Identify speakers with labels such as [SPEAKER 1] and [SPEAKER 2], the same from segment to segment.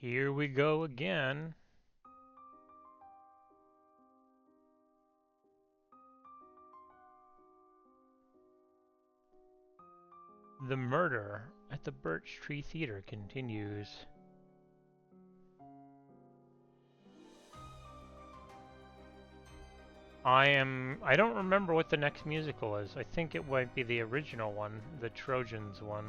[SPEAKER 1] Here we go again. The murder at the Birch Tree Theater continues. I don't remember what the next musical is. I think it might be the original one, the Trojans one.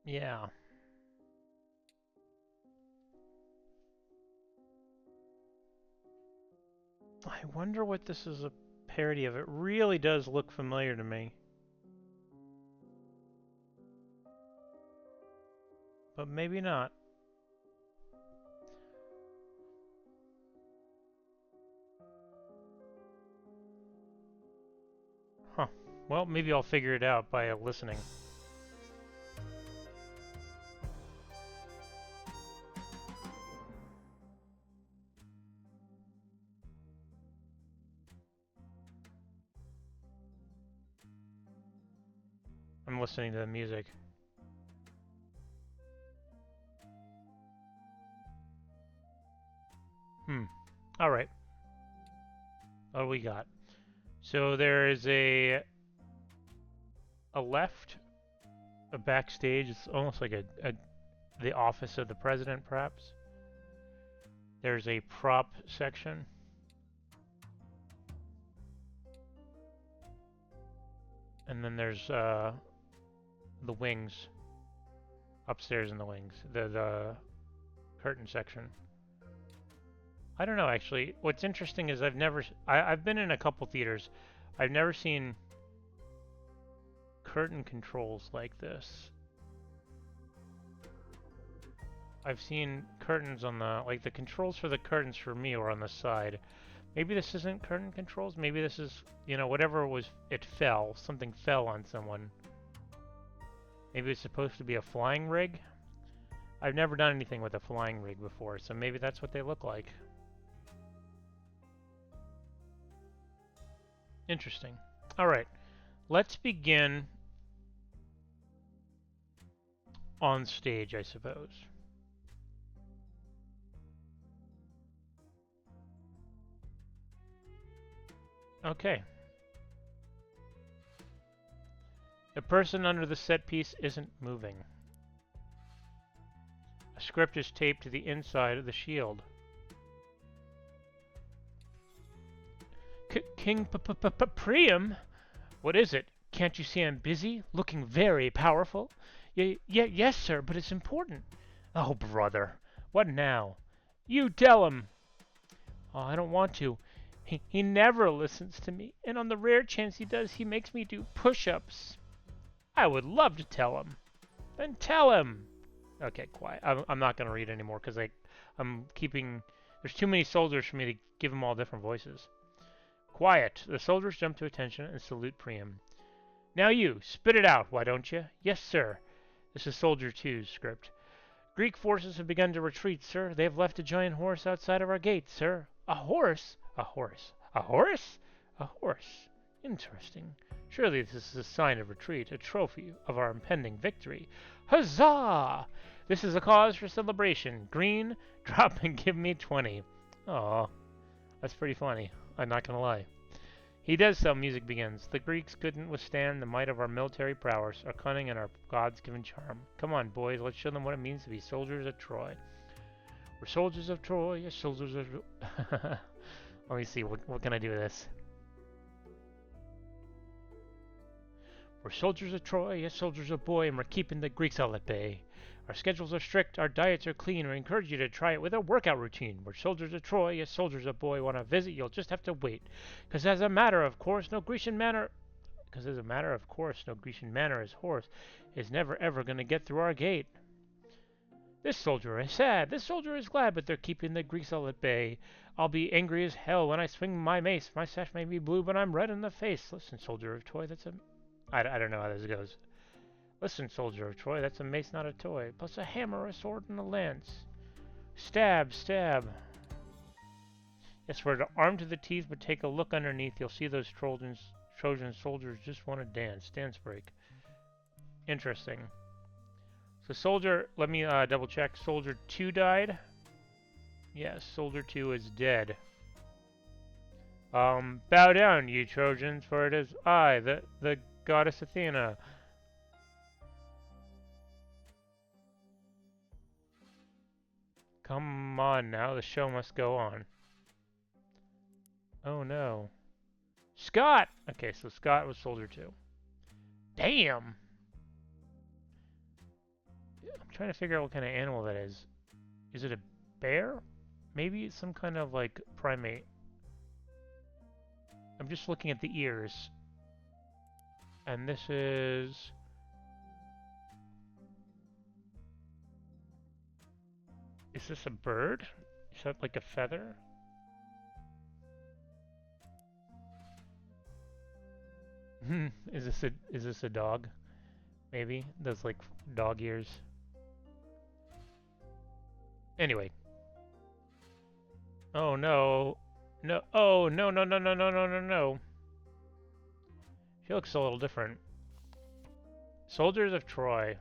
[SPEAKER 1] Yeah. I wonder what this is a parody of. It really does look familiar to me. But maybe not. Huh. Well, maybe I'll figure it out by listening. I'm listening to the music. Alright. What do we got? So there is a left, a backstage. It's almost like the office of the president, perhaps. There's a prop section. And then there's the wings. Upstairs in the wings. The curtain section. I don't know, actually. What's interesting is I've been in a couple theaters. I've never seen curtain controls like this. I've seen curtains on the controls for the curtains for me are on the side. Maybe this isn't curtain controls. Maybe this is, whatever it fell. Something fell on someone. Maybe it's supposed to be a flying rig. I've never done anything with a flying rig before, so maybe that's what they look like. Interesting. All right, let's begin on stage, I suppose. Okay. The person under the set piece isn't moving. A script is taped to the inside of the shield. King Priam? What is it? Can't you see I'm busy? Looking very powerful? Yes, sir, but it's important. Oh, brother. What now? You tell him. Oh, I don't want to. He never listens to me, and on the rare chance he does, he makes me do push-ups. I would love to tell him. Then tell him. Okay, quiet. I'm not going to read anymore because I'm keeping... There's too many soldiers for me to give them all different voices. Quiet. The soldiers jump to attention and salute Priam. Now you, spit it out, why don't you? Yes, sir. This is Soldier Two's script. Greek forces have begun to retreat, sir. They have left a giant horse outside of our gates, sir. A horse? A horse. A horse? A horse. Interesting. Surely this is a sign of retreat, a trophy of our impending victory. Huzzah! This is a cause for celebration. Green, drop and give me 20. Aw, that's pretty funny. I'm not gonna lie. He does so, music begins. The Greeks couldn't withstand the might of our military prowess, our cunning, and our gods given charm. Come on, boys, let's show them what it means to be soldiers of Troy. We're soldiers of Troy, yes, soldiers of... Let me see, what can I do with this? We're soldiers of Troy, yes, soldiers of Boy, and we're keeping the Greeks all at bay. Our schedules are strict, our diets are clean. We encourage you to try it with a workout routine. We're soldiers of Troy, yes, soldiers of Boy. Want to visit? You'll just have to wait. Because as a matter of course, no Grecian manor... Because as a matter of course, no Grecian manor's horse is never ever going to get through our gate. This soldier is sad, this soldier is glad, but they're keeping the Greeks all at bay. I'll be angry as hell when I swing my mace. My sash may be blue, but I'm red in the face. Listen, soldier of Troy, that's a... I don't know how this goes. Listen, soldier of Troy, that's a mace, not a toy. Plus a hammer, a sword, and a lance. Stab, stab. Yes, we're armed to the teeth, but take a look underneath. You'll see those Trojan soldiers just want to dance. Dance break. Interesting. So Soldier, let me double check. Soldier 2 died. Yes, Soldier 2 is dead. Bow down, you Trojans, for it is I, the goddess Athena. Come on now, the show must go on. Oh no. Scott! Okay, so Scott was Soldier 2. Damn! I'm trying to figure out what kind of animal that is. Is it a bear? Maybe it's some kind of like primate. I'm just looking at the ears. And this is... Is this a bird? Is that like a feather? Is this a dog? Maybe those like dog ears. Anyway. Oh no. No. Oh no no no no no no no no. She looks a little different. Soldiers of Troy.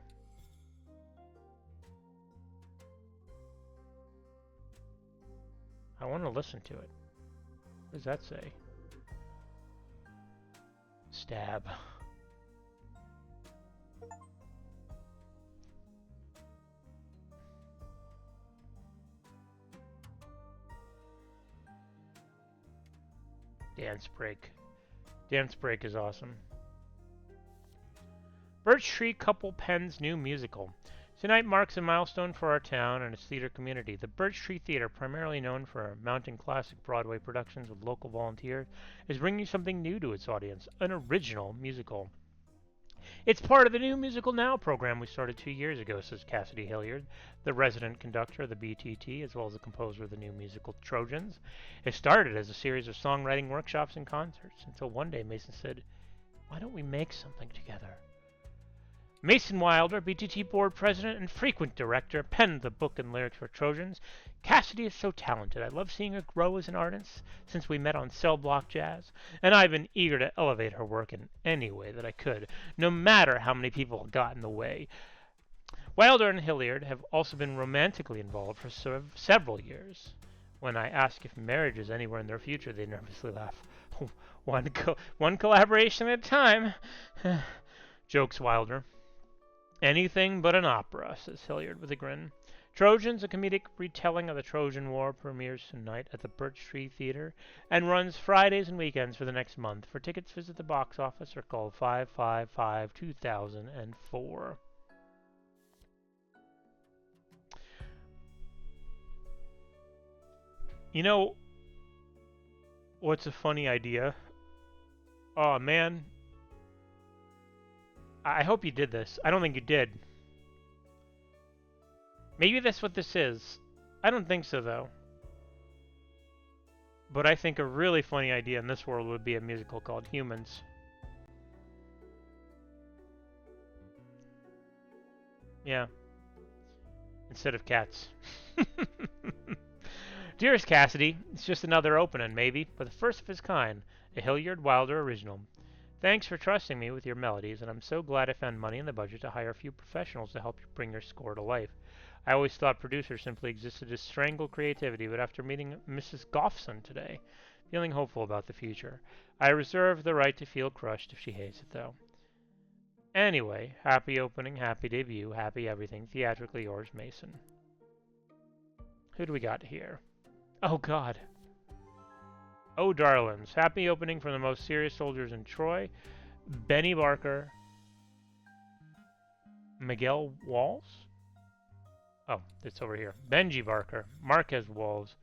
[SPEAKER 1] I want to listen to it. What does that say? Stab. Dance break. Dance break is awesome. Birch Tree Couple Pens new musical. Tonight marks a milestone for our town and its theater community. The Birch Tree Theater, primarily known for mounting classic Broadway productions with local volunteers, is bringing something new to its audience, an original musical. It's part of the New Musical Now program we started 2 years ago, says Cassidy Hilliard, the resident conductor of the BTT, as well as the composer of the new musical Trojans. It started as a series of songwriting workshops and concerts, until one day Mason said, "Why don't we make something together?" Mason Wilder, BTT board president and frequent director, penned the book and lyrics for Trojans. Cassidy is so talented. I love seeing her grow as an artist since we met on Cell Block Jazz, and I've been eager to elevate her work in any way that I could, no matter how many people got in the way. Wilder and Hilliard have also been romantically involved for several years. When I ask if marriage is anywhere in their future, they nervously laugh. One collaboration at a time, jokes Wilder. Anything but an opera, says Hilliard with a grin. Trojans, a comedic retelling of the Trojan War, premieres tonight at the Birch Tree Theater and runs Fridays and weekends for the next month. For tickets, visit the box office or call 555-2004. You know, what's a funny idea? Oh, man. I hope you did this. I don't think you did. Maybe that's what this is. I don't think so, though. But I think a really funny idea in this world would be a musical called Humans. Yeah. Instead of cats. Dearest Cassidy, it's just another opening, maybe, but the first of its kind. A Hilliard Wilder original. Thanks for trusting me with your melodies, and I'm so glad I found money in the budget to hire a few professionals to help you bring your score to life. I always thought producers simply existed to strangle creativity, but after meeting Mrs. Goffson today, feeling hopeful about the future. I reserve the right to feel crushed if she hates it, though. Anyway, happy opening, happy debut, happy everything. Theatrically yours, Mason. Who do we got here? Oh, God. Oh, darlings. Happy opening from the most serious soldiers in Troy. Benny Barker. Miguel Walls? Oh, it's over here. Benji Barker. Marquez Walls.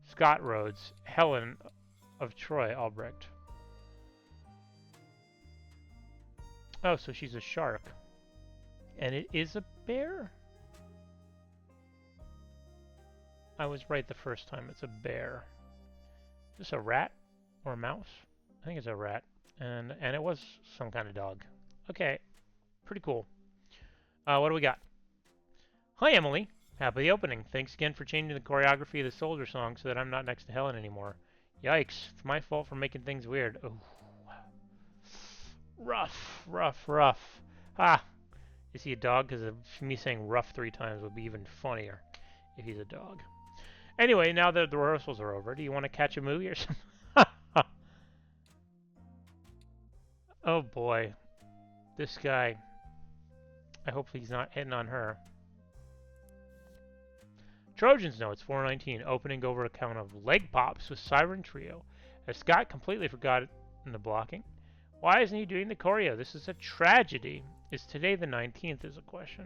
[SPEAKER 1] Scott Rhodes. Helen of Troy Albrecht. Oh, so she's a shark. And it is a bear? I was right the first time. It's a bear. Is this a rat or a mouse? I think it's a rat. And it was some kind of dog. Okay. Pretty cool. What do we got? Hi, Emily. Happy opening. Thanks again for changing the choreography of the soldier song so that I'm not next to Helen anymore. Yikes. It's my fault for making things weird. Oh. Rough, rough, rough. Ah. Is he a dog? Because me saying rough 3 times would be even funnier if he's a dog. Anyway, now that the rehearsals are over, do you want to catch a movie or something? Oh boy, this guy. I hope he's not hitting on her. Trojans know it's 419, opening over a count of leg pops with Siren Trio, as Scott completely forgot in the blocking. Why isn't he doing the choreo? This is a tragedy. Is today the 19th is a question.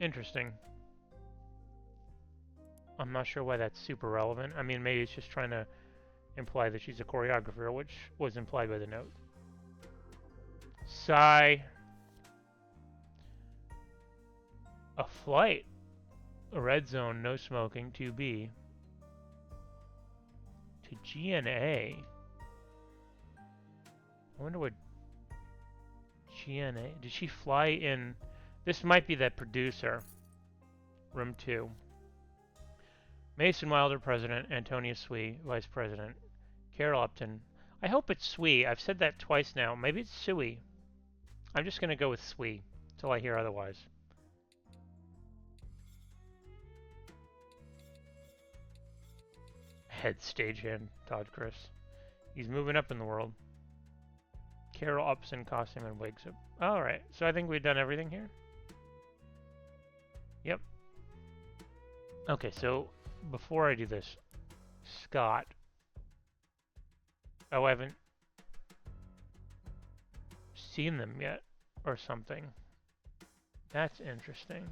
[SPEAKER 1] Interesting. I'm not sure why that's super relevant. I mean, maybe it's just trying to imply that she's a choreographer, which was implied by the note. Sigh. A flight. A red zone, no smoking, 2B. To GNA. I wonder what GNA... Did she fly in... This might be that producer. Room 2. Mason Wilder, President. Antonia Swee, Vice President. Carol Upton. I hope it's Swee. I've said that twice now. Maybe it's Suey. I'm just going to go with Swee until I hear otherwise. Head stagehand, Todd Chris. He's moving up in the world. Carol Upson, costume and wigs. Alright, so I think we've done everything here. Yep. Okay, so before I do this, Scott. Oh, I haven't seen them yet, or something. That's interesting.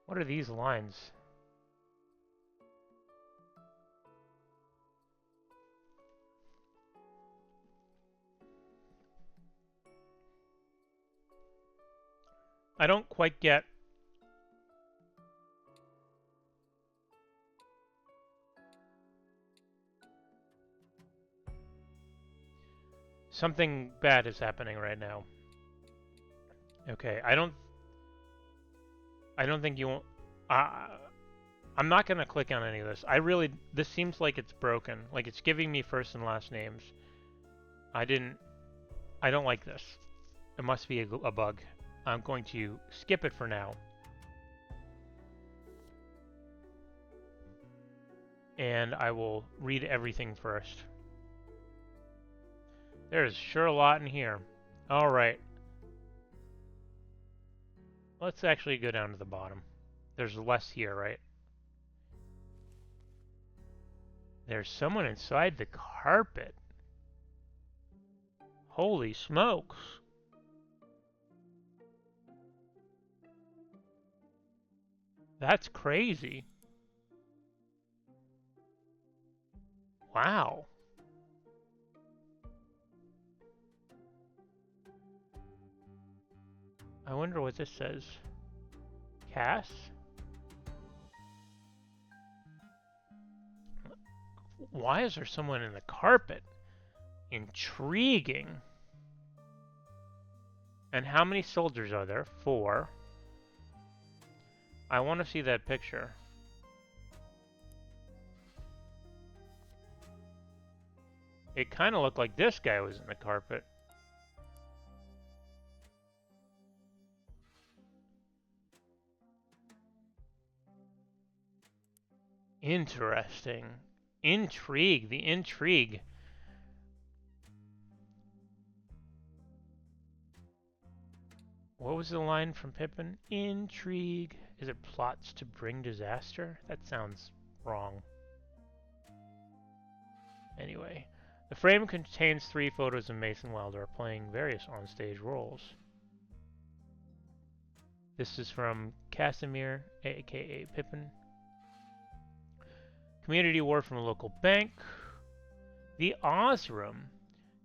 [SPEAKER 1] What are these lines? I don't quite get something bad is happening right now. Okay, I don't think you won't. I'm not gonna click on any of this. This seems like it's broken. Like it's giving me first and last names. I don't like this. It must be a bug. I'm going to skip it for now. And I will read everything first. There's sure a lot in here. Alright. Let's actually go down to the bottom. There's less here, right? There's someone inside the carpet. Holy smokes. That's crazy. Wow. I wonder what this says. Cass? Why is there someone in the carpet? Intriguing. And how many soldiers are there? 4. I want to see that picture. It kind of looked like this guy was in the carpet. Interesting. Intrigue. The intrigue. What was the line from Pippin? Intrigue. Is it plots to bring disaster? That sounds wrong. Anyway. The frame contains 3 photos of Mason Wilder playing various onstage roles. This is from Casimir, aka Pippin. Community award from a local bank. The Oz Room.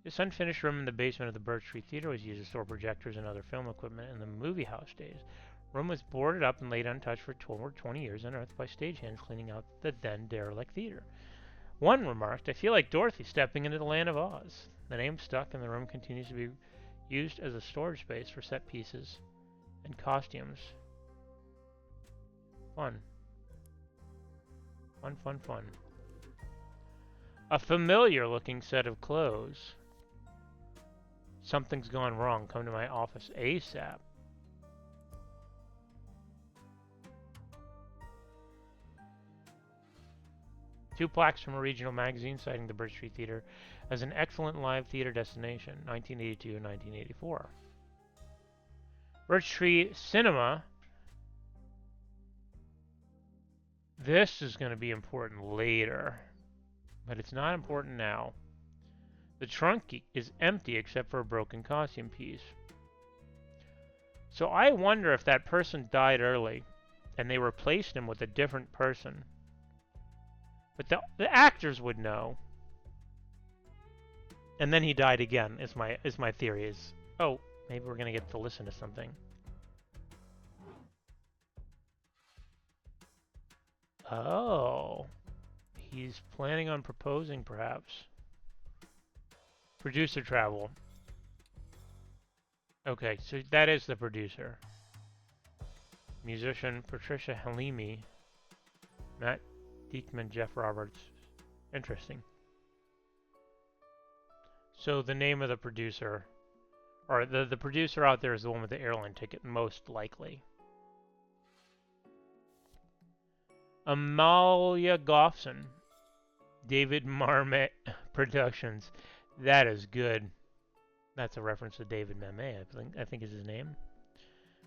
[SPEAKER 1] This unfinished room in the basement of the Birch Theater was used to store projectors and other film equipment in the movie house days. The room was boarded up and laid untouched for over 20 years, unearthed by stagehands cleaning out the then derelict theater. One remarked, "I feel like Dorothy stepping into the land of Oz." The name stuck and the room continues to be used as a storage space for set pieces and costumes. Fun. Fun, fun, fun. A familiar looking set of clothes. Something's gone wrong. Come to my office ASAP. Two plaques from a regional magazine citing the Birch Theater as an excellent live theater destination, 1982 and 1984. Birch Tree Cinema. This is going to be important later, but it's not important now. The trunk is empty except for a broken costume piece. So I wonder if that person died early and they replaced him with a different person. But the actors would know. And then he died again, is my theory. Oh, maybe we're gonna get to listen to something. Oh. He's planning on proposing, perhaps. Producer travel. Okay, so that is the producer. Musician Patricia Halimi. Matt Diekman, Jeff Roberts. Interesting. So the name of the producer, or the producer out there is the one with the airline ticket, most likely. Amalia Goffson. David Marmot Productions. That is good. That's a reference to David Mamet, I think is his name.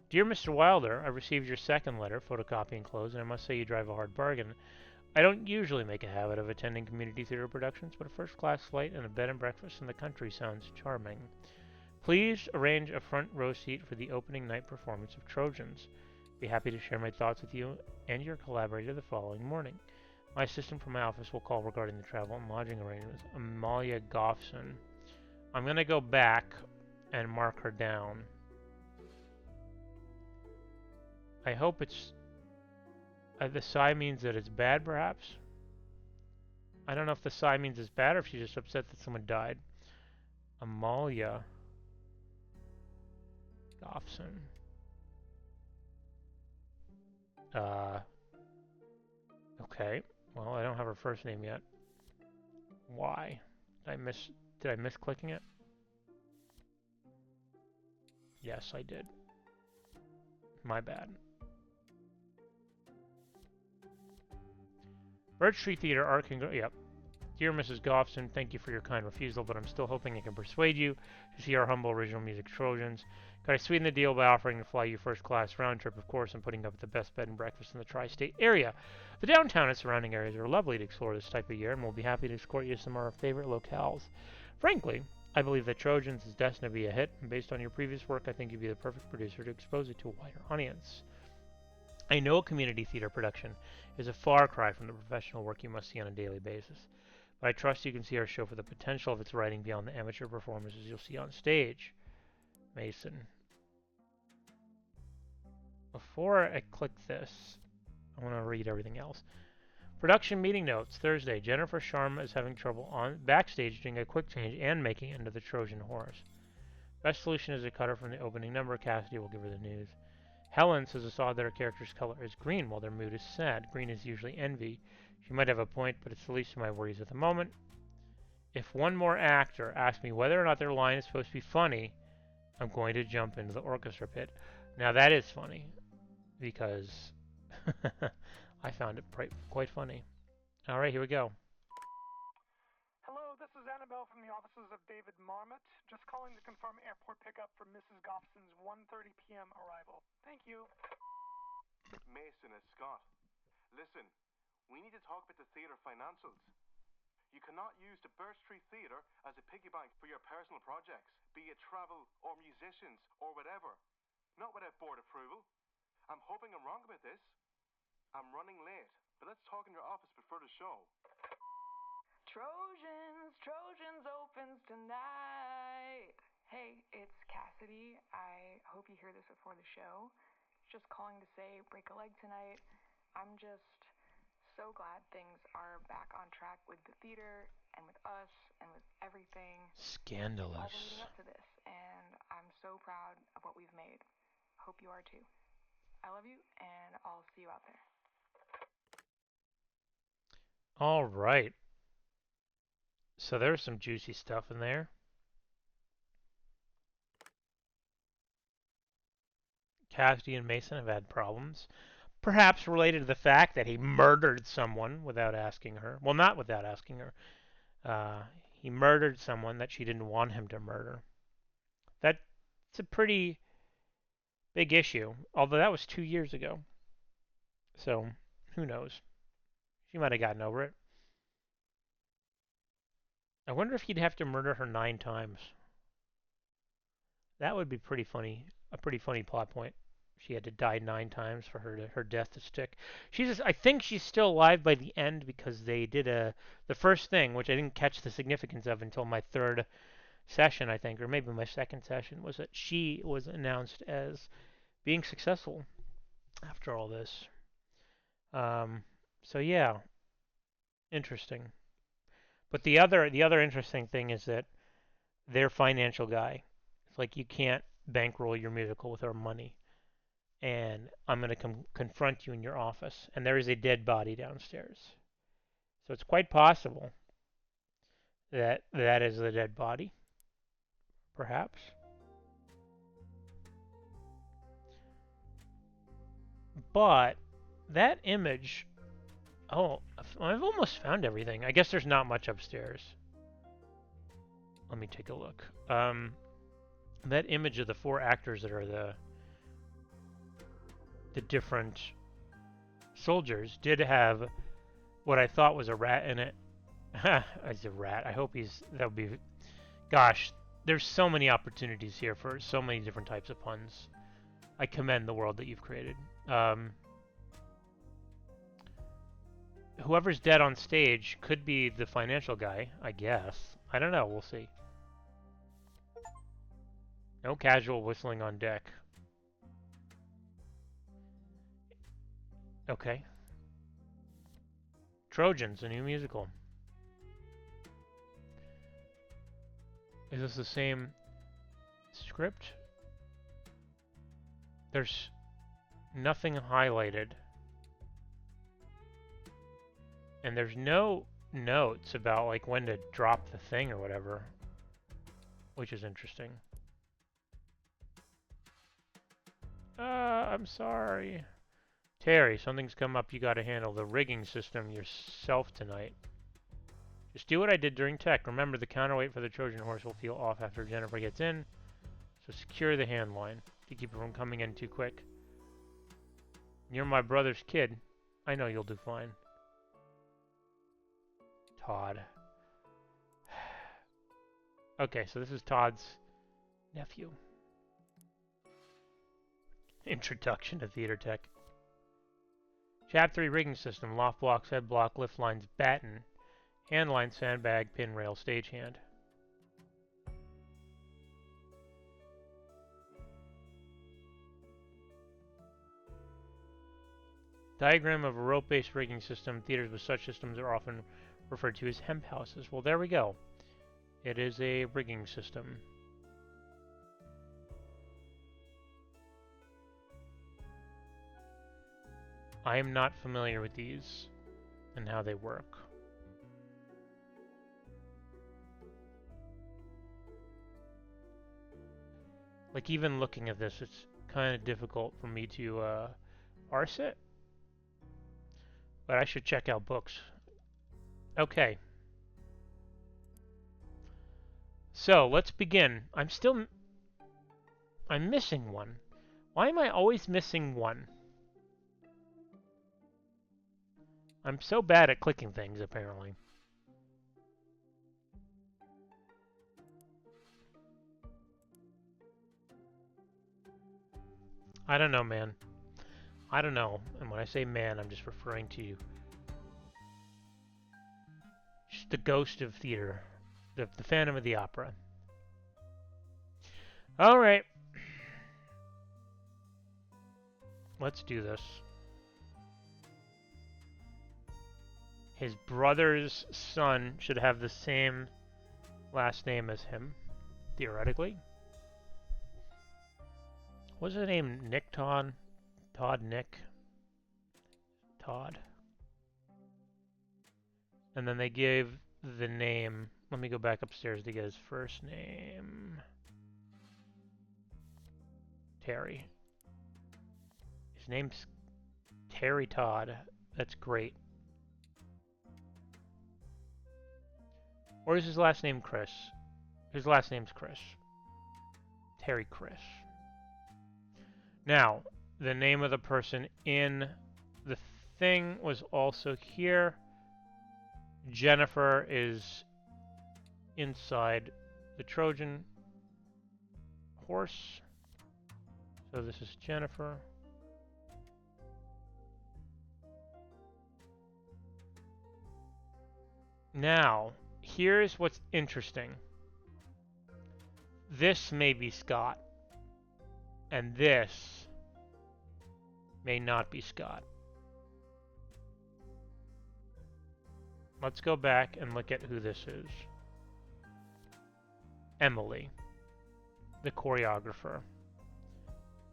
[SPEAKER 1] Dear Mr. Wilder, I received your second letter, photocopying clothes, and I must say you drive a hard bargain. I don't usually make a habit of attending community theater productions, but a first-class flight and a bed and breakfast in the country sounds charming. Please arrange a front row seat for the opening night performance of Trojans. Be happy to share my thoughts with you and your collaborator the following morning. My assistant from my office will call regarding the travel and lodging arrangements. Amalia Goffson. I'm going to go back and mark her down. I hope it's... the sigh means that it's bad, perhaps? I don't know if the sigh means it's bad or if she's just upset that someone died. Amalia Goffson. Okay. Well, I don't have her first name yet. Why? Did I miss clicking it? Yes, I did. My bad. Birch Tree Theater Art yep. Dear Mrs. Goffson, thank you for your kind refusal, but I'm still hoping I can persuade you to see our humble original music Trojans. Could I sweeten the deal by offering to fly you first class round trip, of course, and putting up the best bed and breakfast in the tri-state area? The downtown and surrounding areas are lovely to explore this type of year, and we'll be happy to escort you to some of our favorite locales. Frankly, I believe that Trojans is destined to be a hit, and based on your previous work, I think you'd be the perfect producer to expose it to a wider audience. I know a community theater production is a far cry from the professional work you must see on a daily basis, but I trust you can see our show for the potential of its writing beyond the amateur performances you'll see on stage. Mason. Before I click this, I want to read everything else. Production meeting notes. Thursday, Jennifer Sharma is having trouble on backstage doing a quick change and making it into the Trojan horse. Best solution is to cut her from the opening number. Cassidy will give her the news. Helen says it's odd that her character's color is green while their mood is sad. Green is usually envy. She might have a point, but it's the least of my worries at the moment. If one more actor asks me whether or not their line is supposed to be funny, I'm going to jump into the orchestra pit. Now that is funny, because I found it quite funny. All right, here we go.
[SPEAKER 2] Hello, this is Annabelle from the offices of David Marmot. Just calling to confirm airport pickup for Mrs. Goffson's 1:30 p.m. arrival. Thank you.
[SPEAKER 3] Mason, it's Scott. Listen, we need to talk about the theatre financials. You cannot use the Birch Tree Theatre as a piggy bank for your personal projects, be it travel or musicians or whatever. Not without board approval. I'm hoping I'm wrong about this. I'm running late, but let's talk in your office before the show.
[SPEAKER 4] Trojans opens tonight. Hey, it's Cassidy. I hope you hear this before the show. Just calling to say break a leg tonight. I'm just so glad things are back on track with the theater and with us and with everything. It's all been leading
[SPEAKER 1] Scandalous.
[SPEAKER 4] up to this, and I'm so proud of what we've made. Hope you are too. I love you, and I'll see you out there.
[SPEAKER 1] All right. So there's some juicy stuff in there. Cassidy and Mason have had problems, perhaps related to the fact that he murdered someone without asking her. Well, not without asking her. He murdered someone that she didn't want him to murder. That's a pretty big issue, although that was 2 years ago. So, who knows? She might have gotten over it. I wonder if he'd have to murder her 9 times. That would be pretty funny. A pretty funny plot point. She had to die 9 times for her death to stick. I think she's still alive by the end because they did the first thing, which I didn't catch the significance of until my third session, I think, or maybe my second session, was that she was announced as being successful after all this. Um, so yeah, interesting. But the other interesting thing is that their financial guy, it's like you can't bankroll your musical with our money, and I'm going to confront you in your office, and there is a dead body downstairs. So it's quite possible that that is the dead body, perhaps. But that image, oh, I've almost found everything. I guess there's not much upstairs. Let me take a look. That image of the 4 actors that are the different soldiers did have what I thought was a rat in it. As a rat. I hope that would be. Gosh, there's so many opportunities here for so many different types of puns. I commend the world that you've created. Whoever's dead on stage could be the financial guy, I guess. I don't know. We'll see. No casual whistling on deck. Okay. Trojans, a new musical. Is this the same script? There's nothing highlighted. And there's no notes about like when to drop the thing or whatever, which is interesting. I'm sorry. Terry, something's come up you gotta handle. The rigging system yourself tonight. Just do what I did during tech. Remember, the counterweight for the Trojan horse will feel off after Jennifer gets in, so secure the hand line to keep her from coming in too quick. You're my brother's kid. I know you'll do fine. Todd. Okay, so this is Todd's nephew. Introduction to theater tech. Chap 3 rigging system. Loft blocks, head block, lift lines, batten. Hand line, sandbag, pin rail, stagehand. Diagram of a rope-based rigging system. Theaters with such systems are often referred to as hemp houses. Well, there we go. It is a rigging system. I am not familiar with these and how they work. Like, even looking at this, it's kind of difficult for me to parse it. But I should check out books. Okay. So, let's begin. I'm missing one. Why am I always missing one? I'm so bad at clicking things, apparently. I don't know, man. I don't know. And when I say man, I'm just referring to just the ghost of theater. The Phantom of the Opera. Alright. Let's do this. His brother's son should have the same last name as him, theoretically. What's his name? Nick Todd? Todd Nick? Todd. And then they gave the name. Let me go back upstairs to get his first name. Terry. His name's Terry Todd. That's great. Or is his last name Chris? His last name's Chris. Terry Chris. Now, the name of the person in the thing was also here. Jennifer is inside the Trojan horse. So this is Jennifer. Now, here's what's interesting. This may be Scott, and this may not be Scott. Let's go back and look at who this is. Emily, the choreographer.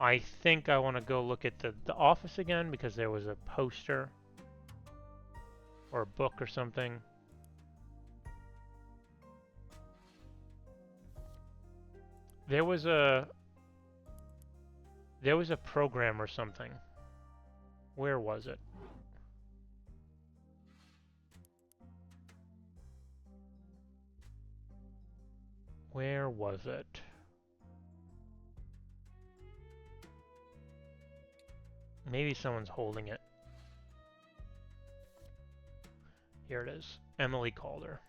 [SPEAKER 1] I think I want to go look at the office again because there was a poster or a book or something. There was a program or something. Where was it? Where was it? Maybe someone's holding it. Here it is. Emily Calder.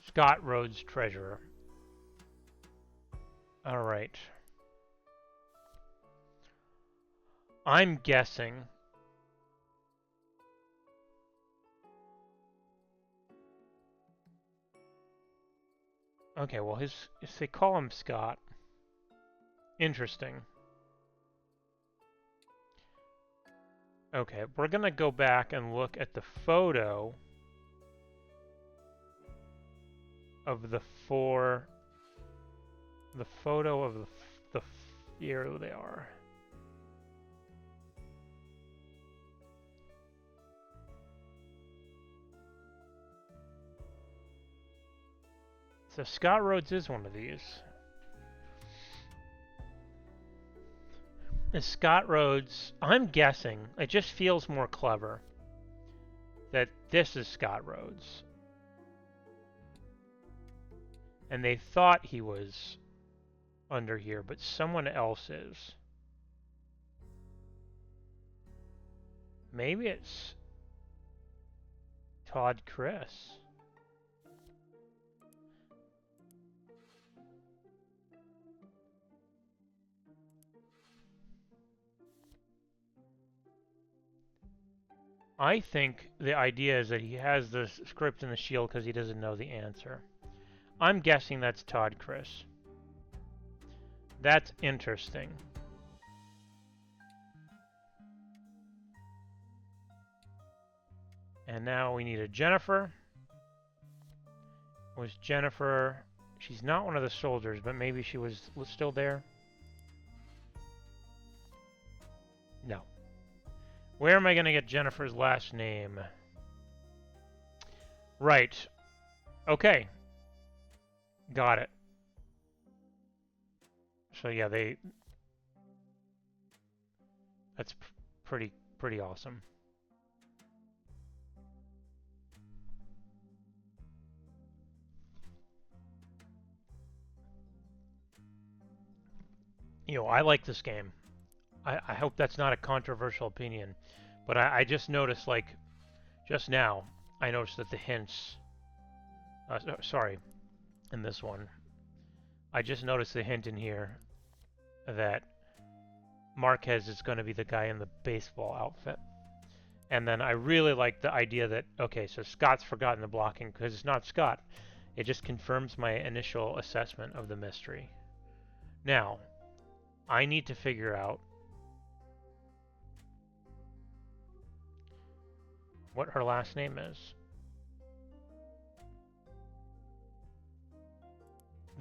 [SPEAKER 1] Scott Rhodes, treasurer. All right. I'm guessing okay, well if they call him Scott. Interesting. Okay, we're gonna go back and look at the photo of the photo of here they are. So Scott Rhodes is one of these. Is Scott Rhodes, I'm guessing, it just feels more clever that this is Scott Rhodes. And they thought he was under here, but someone else is. Maybe it's Todd Chris. I think the idea is that he has the script in the shield because he doesn't know the answer. I'm guessing that's Todd Chris. That's interesting. And now we need a Jennifer. Was Jennifer... She's not one of the soldiers, but maybe she was still there? No. Where am I going to get Jennifer's last name? Right. Okay. Got it. So yeah, that's pretty awesome. You know, I like this game. I hope that's not a controversial opinion, but I just noticed, like, just now, I noticed that the hints Sorry, in this one. I just noticed the hint in here that Marquez is going to be the guy in the baseball outfit. And then I really like the idea that, okay, so Scott's forgotten the blocking because it's not Scott. It just confirms my initial assessment of the mystery. Now, I need to figure out what her last name is.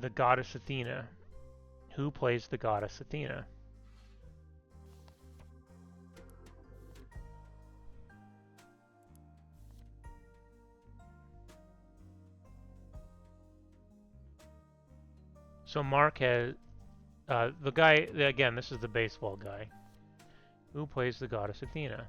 [SPEAKER 1] The goddess Athena. Who plays the goddess Athena? So Marquez, the guy, again, this is the baseball guy. Who plays the goddess Athena?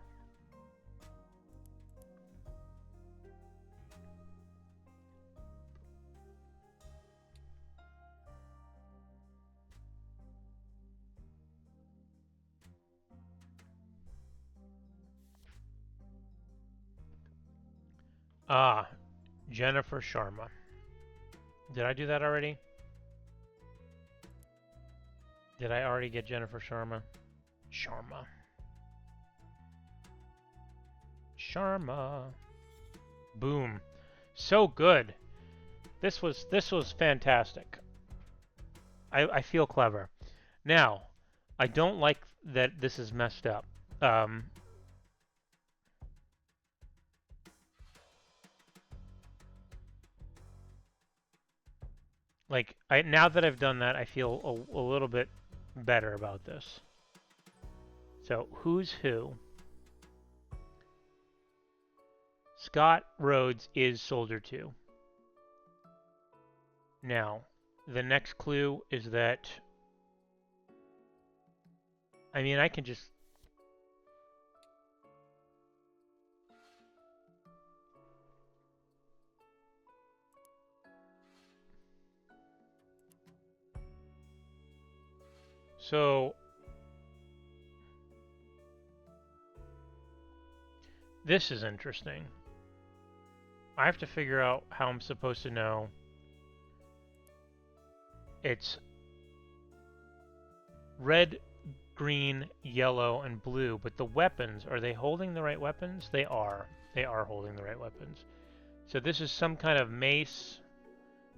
[SPEAKER 1] Ah, Jennifer Sharma. Did I do that already? Did I already get Jennifer Sharma? Sharma. Sharma. Boom. So good. This was fantastic. I feel clever. Now, I don't like that this is messed up. Like, now that I've done that, I feel a little bit better about this. So, who's who? Scott Rhodes is Soldier 2. Now, the next clue is that... I mean, I can just... So... This is interesting. I have to figure out how I'm supposed to know it's red, green, yellow, and blue, but the weapons, are they holding the right weapons? They are. They are holding the right weapons. So this is some kind of mace,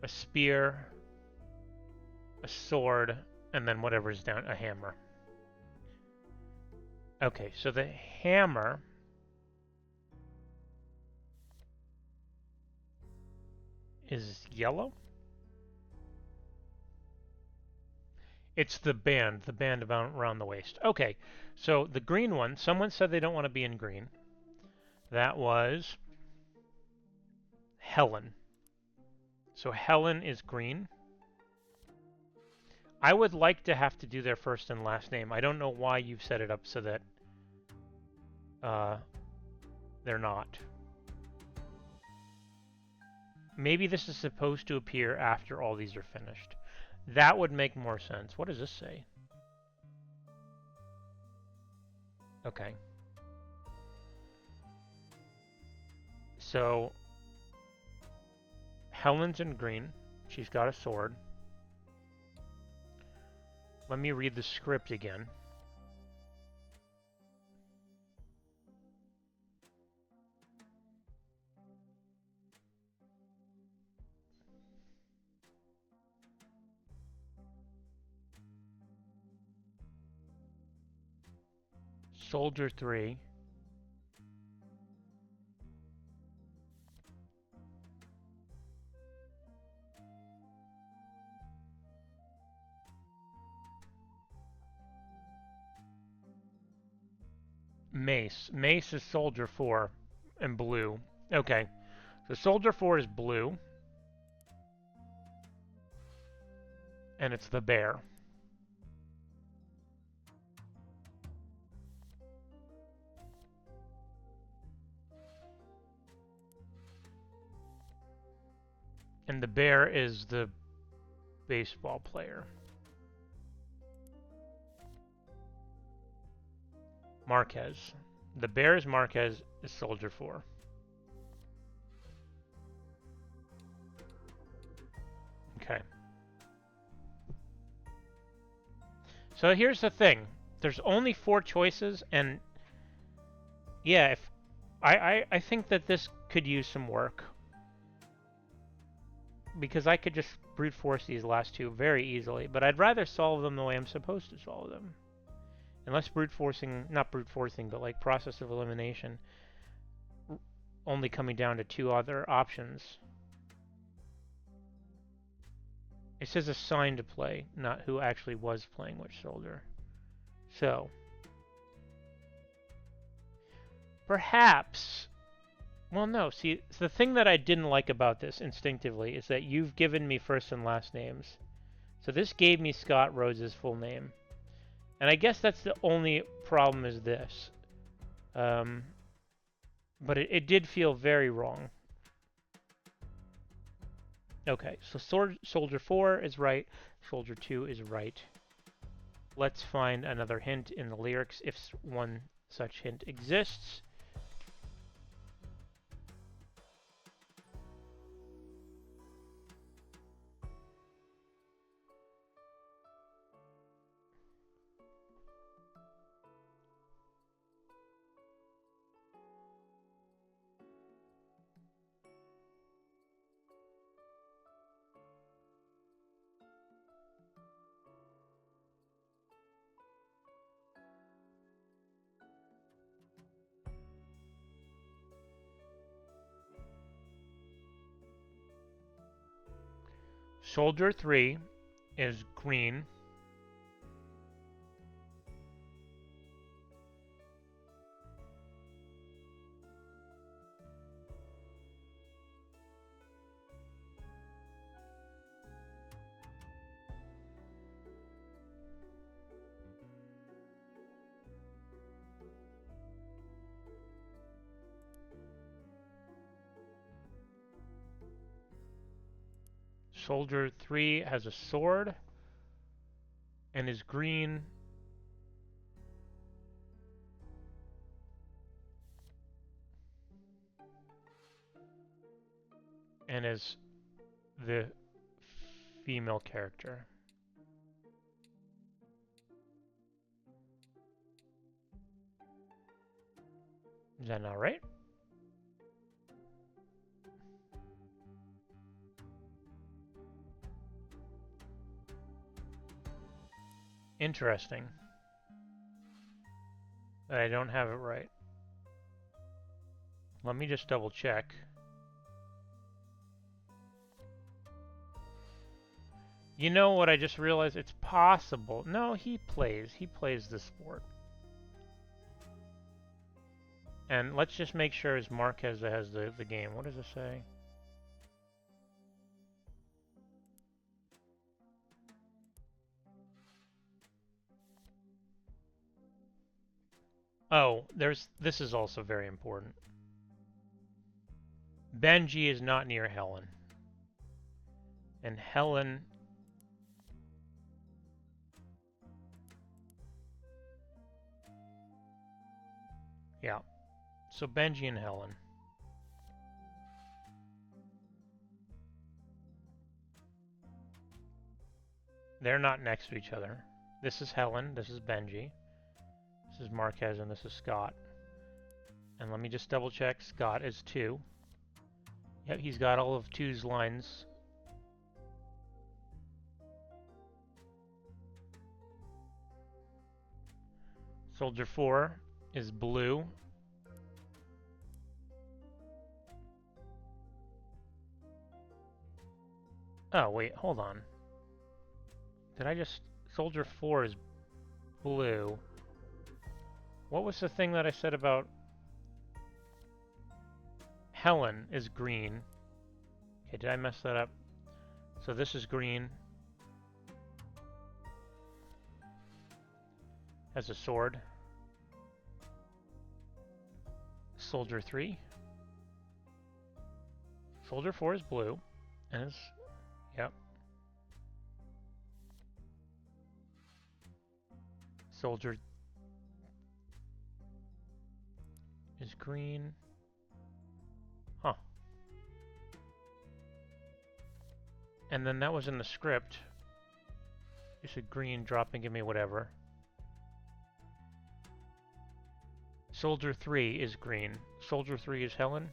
[SPEAKER 1] a spear, a sword, and then whatever's down, a hammer. Okay, so the hammer is yellow? It's the band around the waist. Okay, so the green one, someone said they don't want to be in green. That was Helen. So Helen is green. I would like to have to do their first and last name. I don't know why you've set it up so that they're not. Maybe this is supposed to appear after all these are finished. That would make more sense. What does this say? Okay. So, Helen's in green. She's got a sword. Let me read the script again. Soldier 3. Mace. Mace is Soldier 4 and blue. Okay. So Soldier 4 is blue. And it's the bear. And the bear is the baseball player. Marquez. The bear is Marquez, is Soldier 4. So here's the thing. There's only 4 choices, and yeah, if I think that this could use some work. Because I could just brute force these last 2 very easily, but I'd rather solve them the way I'm supposed to solve them. Unless brute forcing, not brute forcing, but like process of elimination, only coming down to 2 other options. It says assigned to play, not who actually was playing which soldier. So, perhaps, well no, see, the thing that I didn't like about this instinctively is that you've given me first and last names. So this gave me Scott Rhodes' full name. And I guess that's the only problem is this. But it did feel very wrong. Okay, so Soldier 4 is right, Soldier 2 is right. Let's find another hint in the lyrics if one such hint exists. Soldier 3 is green. Soldier 3 has a sword and is green. And is the female character. Is that not right? Interesting. But I don't have it right. Let me just double check. You know what I just realized? It's possible. No, he plays the sport. And let's just make sure it's Marquez that has the game. What does it say? Oh, this is also very important. Benji is not near Helen. And Helen yeah. So Benji and Helen. They're not next to each other. This is Helen, this is Benji. This is Marquez and this is Scott. And let me just double check. Scott is 2. Yep, he's got all of 2's lines. Soldier 4 is blue. Oh, wait, hold on. Did I just... Soldier 4 is blue. What was the thing that I said about... Helen is green. Okay, did I mess that up? So this is green. Has a sword. Soldier 3. Soldier 4 is blue. And is... Yep. Soldier is green. Huh. And then that was in the script. Is it green? Drop and give me whatever. Soldier 3 is green. Soldier 3 is Helen.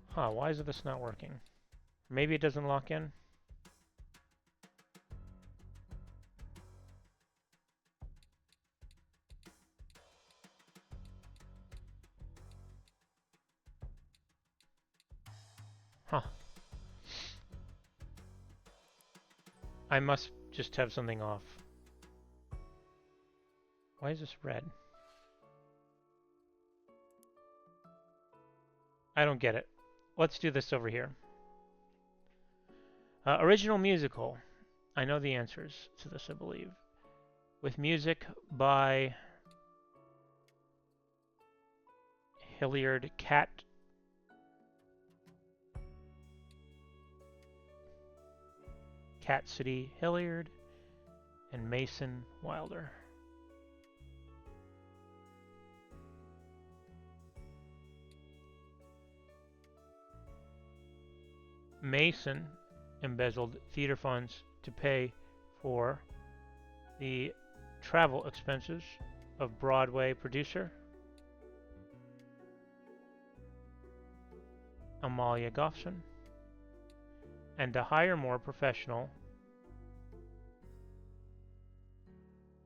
[SPEAKER 1] Huh, why is this not working? Maybe it doesn't lock in? Huh. I must just have something off. Why is this red? I don't get it. Let's do this over here. Original musical. I know the answers to this, I believe. With music by Hilliard Cat. Cat City Hilliard and Mason Wilder. Mason embezzled theater funds to pay for the travel expenses of Broadway producer Amalia Goffson and to hire more professional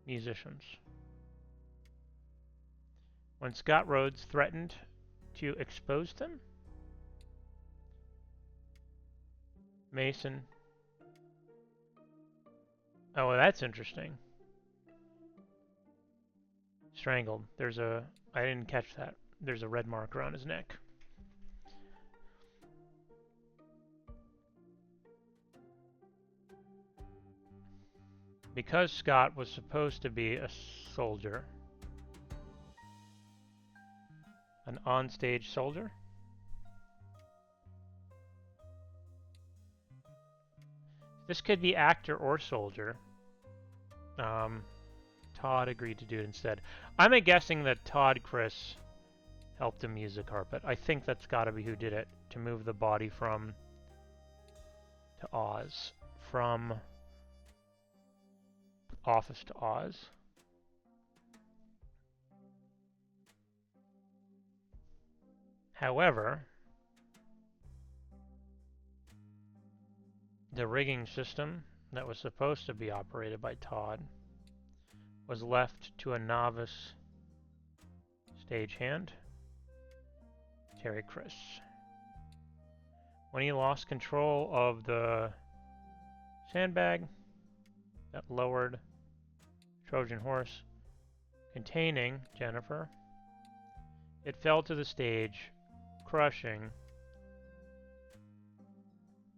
[SPEAKER 1] musicians. When Scott Rhodes threatened to expose them, Mason. Oh, that's interesting. Strangled. There's a... I didn't catch that. There's a red mark around his neck. Because Scott was supposed to be a soldier. An onstage soldier? This could be actor or soldier. Todd agreed to do it instead. I'm guessing that Todd Chris helped him use the carpet. I think that's gotta be who did it. To move the body from... to Oz. From... Office to Oz. However... the rigging system that was supposed to be operated by Todd was left to a novice stagehand, Terry Criss. When he lost control of the sandbag that lowered Trojan horse containing Jennifer, it fell to the stage, crushing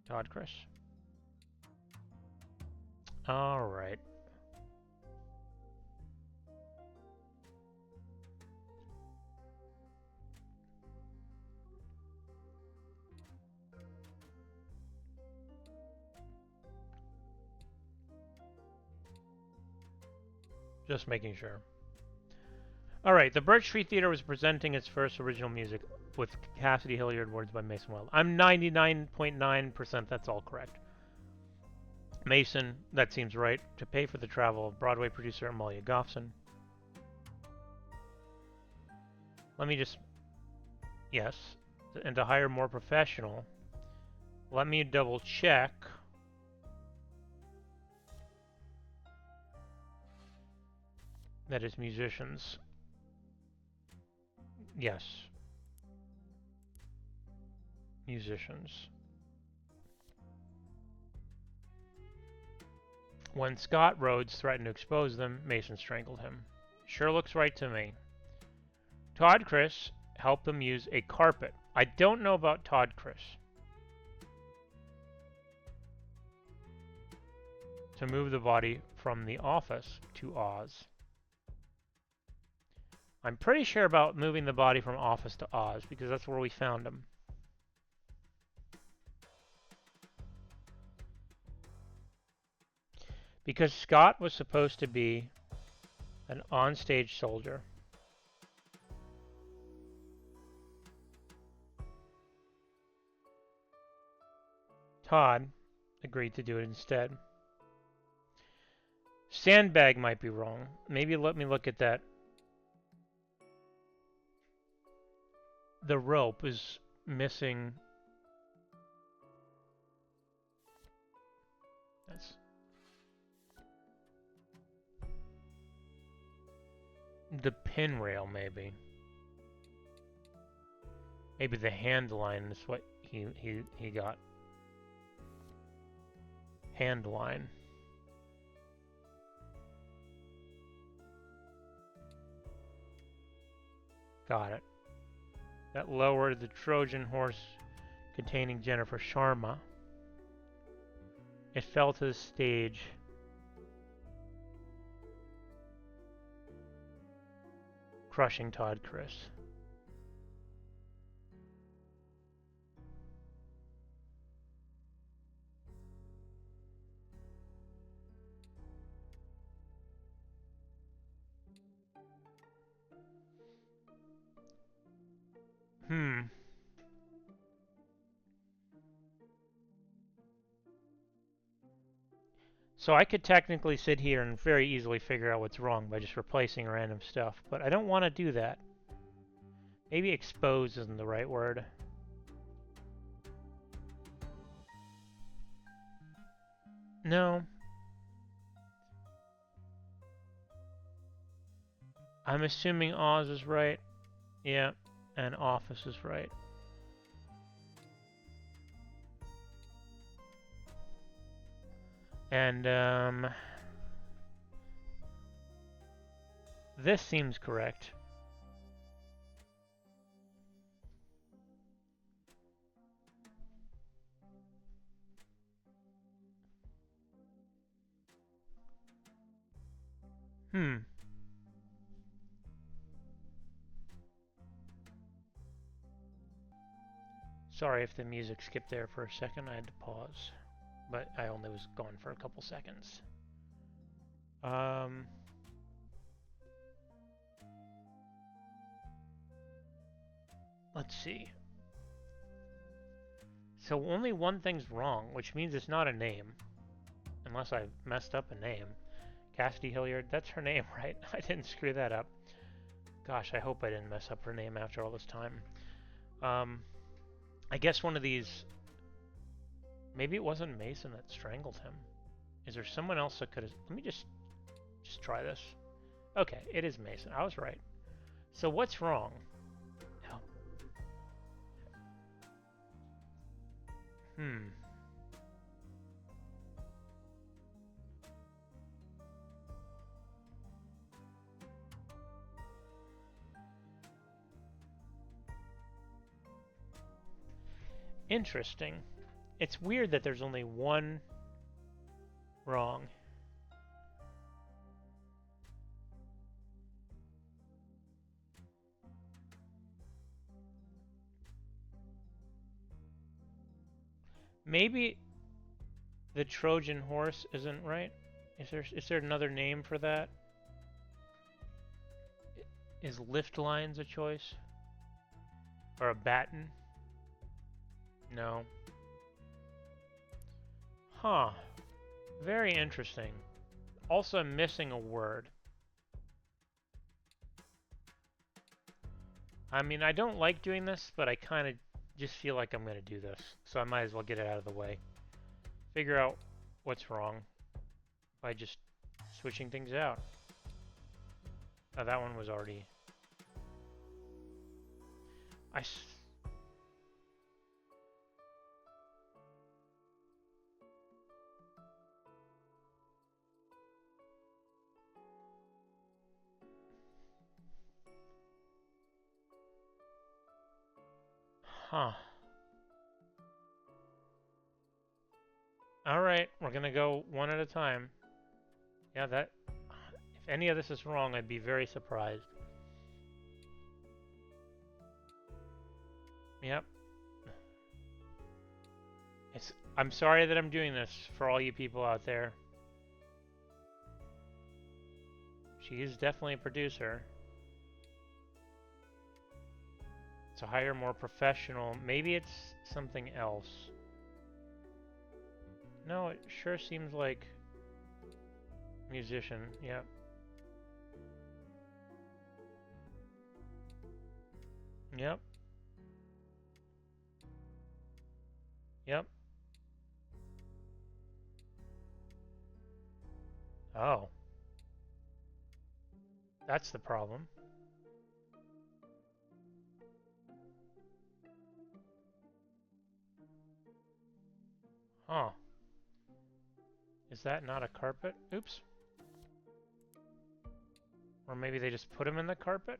[SPEAKER 1] Todd Criss. All right. Just making sure. All right, the Birch Tree Theater was presenting its first original music with Cassidy Hilliard, words by Mason Wilder. I'm 99.9% that's all correct. Mason, that seems right, to pay for the travel of Broadway producer Amalia Goffson. Let me just... Yes. And to hire more professional. Let me double check. That is musicians. Yes. Musicians. When Scott Rhodes threatened to expose them, Mason strangled him. Sure looks right to me. Todd Criss helped them use a carpet. I don't know about Todd Criss. To move the body from the office to Oz. I'm pretty sure about moving the body from office to Oz because that's where we found him. Because Scott was supposed to be an onstage soldier. Todd agreed to do it instead. Sandbag might be wrong. Maybe let me look at that. The rope is missing. That's the pin rail, maybe. Maybe the hand line is what he got. Hand line. Got it. That lowered the Trojan horse containing Jennifer Sharma. It fell to the stage. Crushing Todd Chris. So I could technically sit here and very easily figure out what's wrong by just replacing random stuff, but I don't want to do that. Maybe expose isn't the right word. No. I'm assuming Oz is right. Yeah, and Office is right. And, this seems correct. Sorry if the music skipped there for a second. I had to pause. But I only was gone for a couple seconds. Let's see. So only one thing's wrong, which means it's not a name. Unless I messed up a name. Cassidy Hilliard, that's her name, right? I didn't screw that up. Gosh, I hope I didn't mess up her name after all this time. I guess one of these... Maybe it wasn't Mason that strangled him. Is there someone else that could have... Let me just try this. Okay, it is Mason. I was right. So what's wrong? Interesting. It's weird that there's only one wrong. Maybe the Trojan horse isn't right? Is there another name for that? Is lift lines a choice? Or a batten? No. Huh. Very interesting. Also, I'm missing a word. I mean, I don't like doing this, but I kind of just feel like I'm going to do this. So I might as well get it out of the way. Figure out what's wrong by just switching things out. Oh, that one was already... Huh. Alright, we're gonna go one at a time. Yeah, that... If any of this is wrong, I'd be very surprised. Yep. I'm sorry that I'm doing this for all you people out there. She is definitely a producer. To hire more professional, maybe it's something else. No, it sure seems like musician. Yep. Yep. Yep. Oh. That's the problem. Huh. Is that not a carpet? Oops. Or maybe they just put him in the carpet?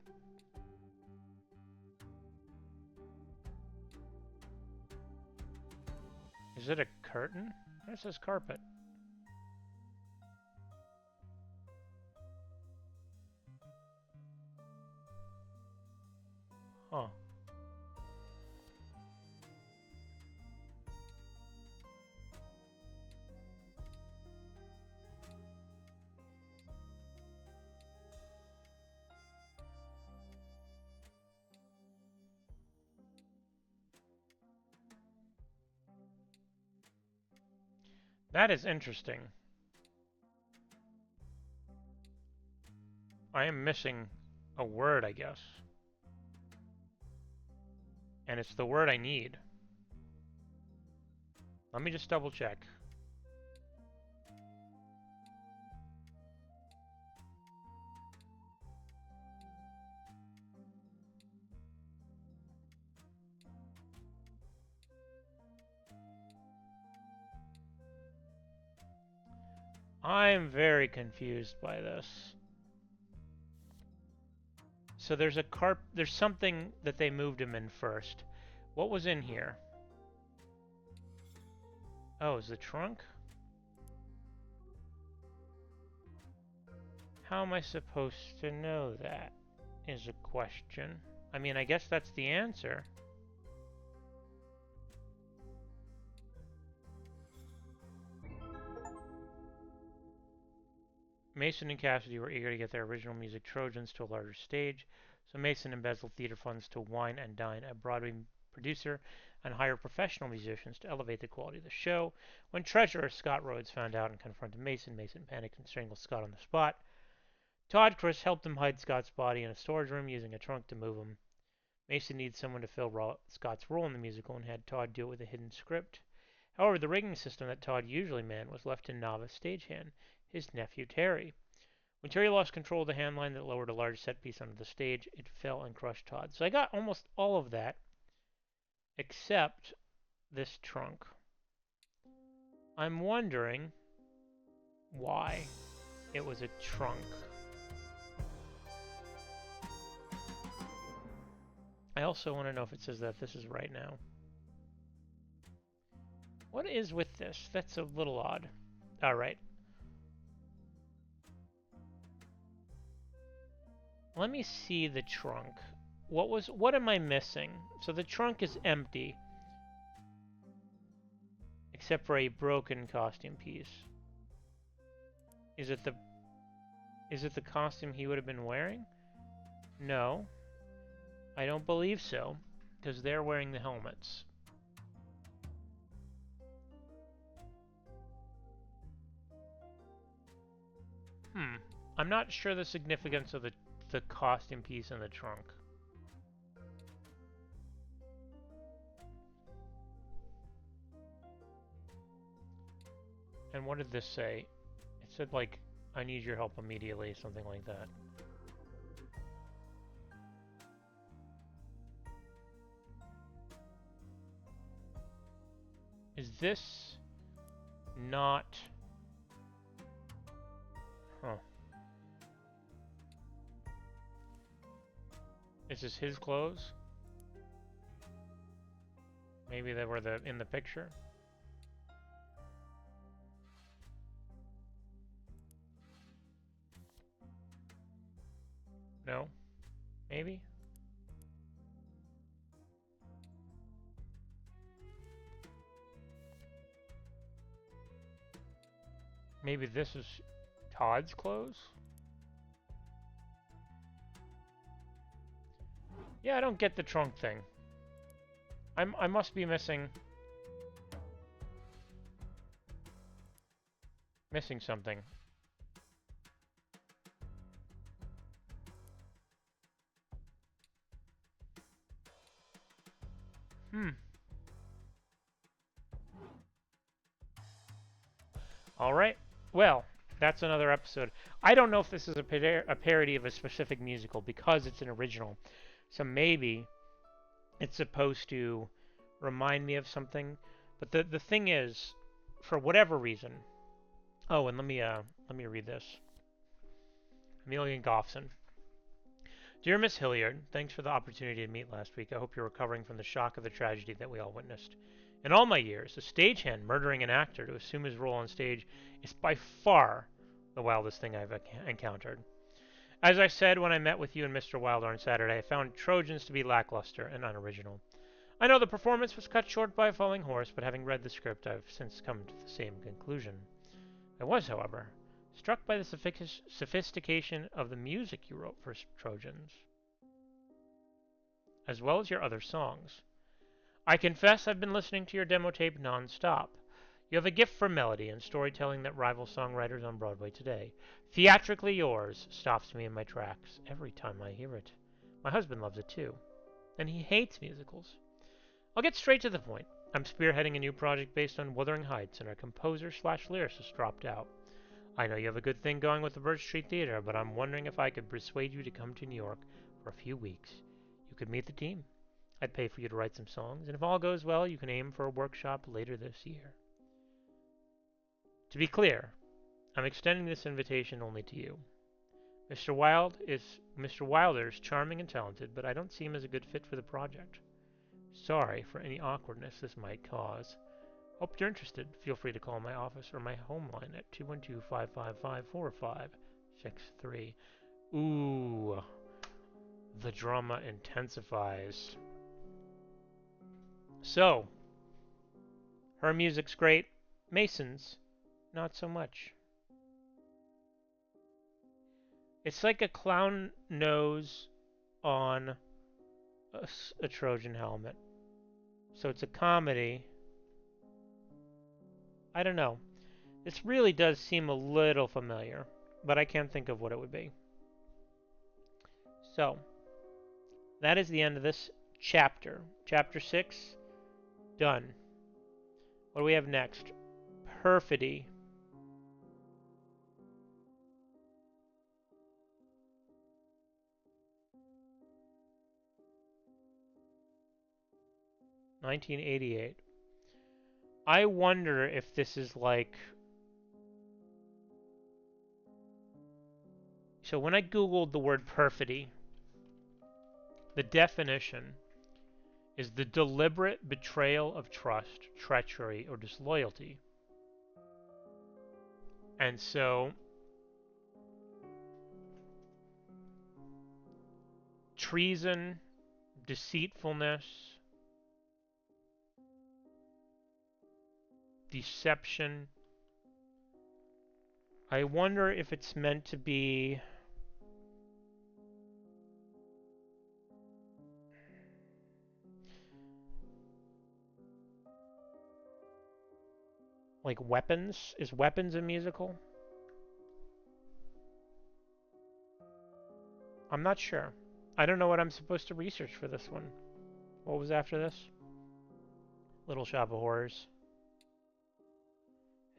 [SPEAKER 1] Is it a curtain? It says carpet. Huh. That is interesting. I am missing a word, I guess. And it's the word I need. Let me just double check. I'm very confused by this. So there's something that they moved him in first. What was in here? Oh, is the trunk? How am I supposed to know that? Is a question. I mean, I guess that's the answer. Mason and Cassidy were eager to get their original music Trojans to a larger stage, so Mason embezzled theater funds to wine and dine a Broadway producer and hire professional musicians to elevate the quality of the show. When treasurer Scott Rhodes found out and confronted Mason, Mason panicked and strangled Scott on the spot. Todd Chris helped him hide Scott's body in a storage room using a trunk to move him. Mason needed someone to fill Scott's role in the musical and had Todd do it with a hidden script. However, the rigging system that Todd usually manned was left to novice stagehand, his nephew Terry. When Terry lost control of the handline that lowered a large set piece onto the stage, it fell and crushed Todd. So I got almost all of that, except this trunk. I'm wondering why it was a trunk. I also want to know if it says that this is right now. What is with this? That's a little odd. Alright. Let me see the trunk. What am I missing? So the trunk is empty. Except for a broken costume piece. Is it the costume he would have been wearing? No. I don't believe so, because they're wearing the helmets. I'm not sure the significance of the costume piece in the trunk. And what did this say? It said, like, I need your help immediately, something like that. Is this not... Huh. Is this his clothes? Maybe they were in the picture? No? Maybe? Maybe this is Todd's clothes? Yeah, I don't get the trunk thing. I must be missing... Missing something. All right. Well, that's another episode. I don't know if this is a parody of a specific musical because it's an original. So maybe it's supposed to remind me of something. But the thing is, for whatever reason. Oh, and let me read this. Amelia Goffson. Dear Miss Hilliard, thanks for the opportunity to meet last week. I hope you're recovering from the shock of the tragedy that we all witnessed. In all my years, a stagehand murdering an actor to assume his role on stage is by far the wildest thing I've encountered. As I said when I met with you and Mr. Wilder on Saturday, I found Trojans to be lackluster and unoriginal. I know the performance was cut short by a falling horse, but having read the script, I've since come to the same conclusion. I was, however, struck by the sophistication of the music you wrote for Trojans, as well as your other songs. I confess I've been listening to your demo tape non-stop. You have a gift for melody and storytelling that rivals songwriters on Broadway today. Theatrically Yours stops me in my tracks every time I hear it. My husband loves it too, and he hates musicals. I'll get straight to the point. I'm spearheading a new project based on Wuthering Heights, and our composer/lyricist dropped out. I know you have a good thing going with the Birch Street Theater, but I'm wondering if I could persuade you to come to New York for a few weeks. You could meet the team. I'd pay for you to write some songs, and if all goes well, you can aim for a workshop later this year. To be clear, I'm extending this invitation only to you. Mr. Wilder's charming and talented, but I don't see him as a good fit for the project. Sorry for any awkwardness this might cause. Hope you're interested. Feel free to call my office or my home line at 212-555-4563. Ooh, the drama intensifies. So, her music's great. Mason's, not so much. It's like a clown nose on a Trojan helmet. So it's a comedy. I don't know. This really does seem a little familiar, but I can't think of what it would be. So, that is the end of this chapter. Chapter 6, done. What do we have next? Perfidy. (1988). I wonder if this is like... So when I googled the word perfidy, the definition is the deliberate betrayal of trust, treachery, or disloyalty. And so treason, deceitfulness, deception. I wonder if it's meant to be like weapons. Is weapons a musical? I'm not sure. I don't know what I'm supposed to research for this one. What was after this? Little Shop of Horrors.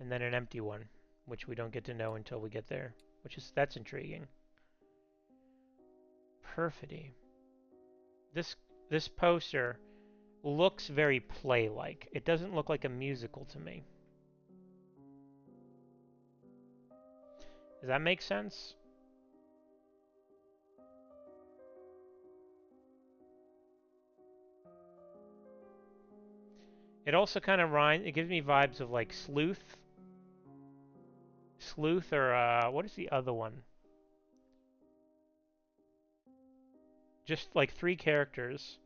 [SPEAKER 1] And then an empty one, which we don't get to know until we get there, that's intriguing. Perfidy. This poster looks very play-like. It doesn't look like a musical to me. Does that make sense? It also kind of it gives me vibes of like Sleuth. Sleuth or what is the other one? Just like 3 characters.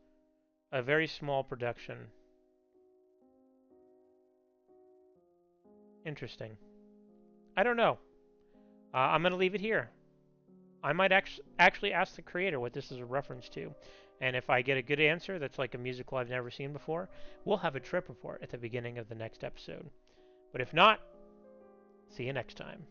[SPEAKER 1] A very small production. Interesting. I don't know. I'm going to leave it here. I might actually ask the creator what this is a reference to. And if I get a good answer that's like a musical I've never seen before, we'll have a trip report at the beginning of the next episode. But if not, See you next time.